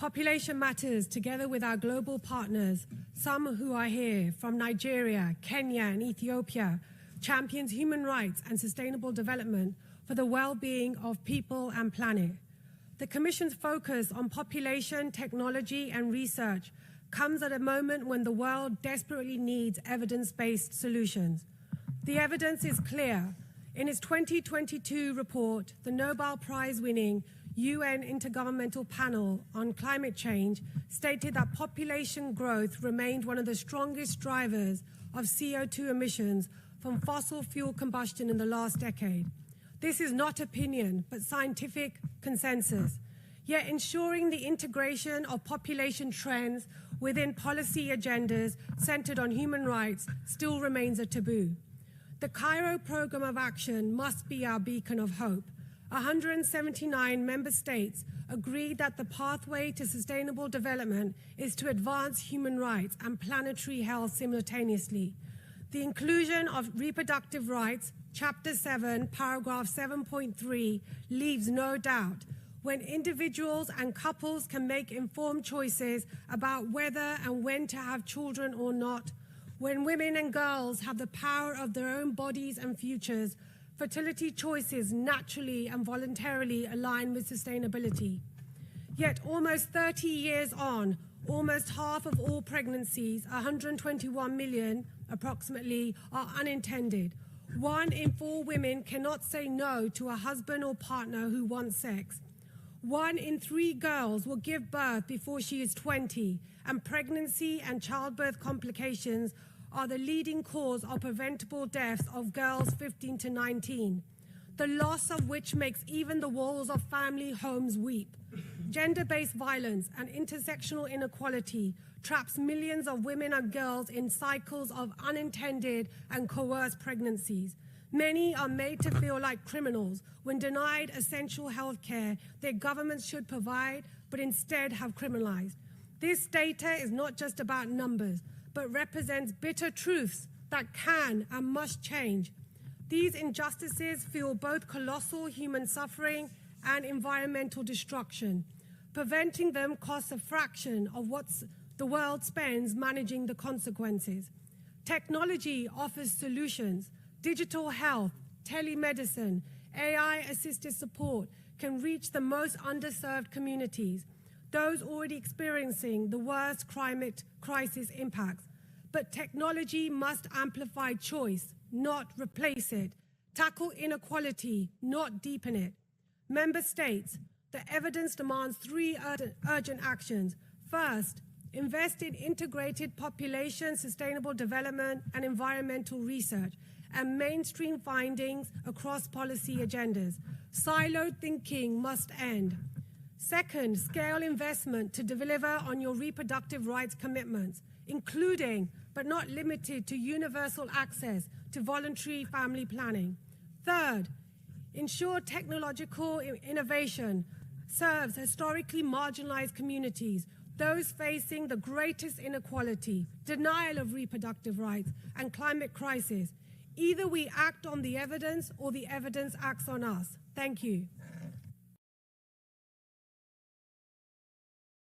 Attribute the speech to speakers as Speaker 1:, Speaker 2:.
Speaker 1: Population Matters, together with our global partners, some who are here from Nigeria, Kenya, and Ethiopia, champions human rights and sustainable development for the well-being of people and planet. The Commission's focus on population, technology, and research comes at a moment when the world desperately needs evidence-based solutions. The evidence is clear. In its 2022 report, the Nobel Prize-winning UN Intergovernmental Panel on Climate Change stated that population growth remained one of the strongest drivers of CO2 emissions from fossil fuel combustion in the last decade. This is not opinion, but scientific consensus. Yet ensuring the integration of population trends within policy agendas centered on human rights still remains a taboo. The Cairo Programme of Action must be our beacon of hope. 179 member states agreed that the pathway to sustainable development is to advance human rights and planetary health simultaneously. The inclusion of reproductive rights, Chapter 7, Paragraph 7.3, leaves no doubt. When individuals and couples can make informed choices about whether and when to have children or not, when women and girls have the power of their own bodies and futures, fertility choices naturally and voluntarily align with sustainability. Yet almost 30 years on, almost half of all pregnancies, 121 million approximately, are unintended. 1 in 4 women cannot say no to a husband or partner who wants sex. 1 in 3 girls will give birth before she is 20, and pregnancy and childbirth complications are the leading cause of preventable deaths of girls 15 to 19, the loss of which makes even the walls of family homes weep. Gender-based violence and intersectional inequality traps millions of women and girls in cycles of unintended and coerced pregnancies. Many are made to feel like criminals when denied essential health care their governments should provide, but instead have criminalized. This data is not just about numbers, but represents bitter truths that can and must change. These injustices fuel both colossal human suffering and environmental destruction. Preventing them costs a fraction of what the world spends managing the consequences. Technology offers solutions. Digital health, telemedicine, AI-assisted support can reach the most underserved communities, those already experiencing the worst climate crisis impacts. But technology must amplify choice, not replace it. Tackle inequality, not deepen it. Member states, the evidence demands 3 urgent actions. First, invest in integrated population, sustainable development, and environmental research, and mainstream findings across policy agendas. Siloed thinking must end. Second, scale investment to deliver on your reproductive rights commitments, including but not limited to universal access to voluntary family planning. Third, ensure technological innovation serves historically marginalized communities, those facing the greatest inequality, denial of reproductive rights, and climate crisis. Either we act on the evidence or the evidence acts on us. Thank you.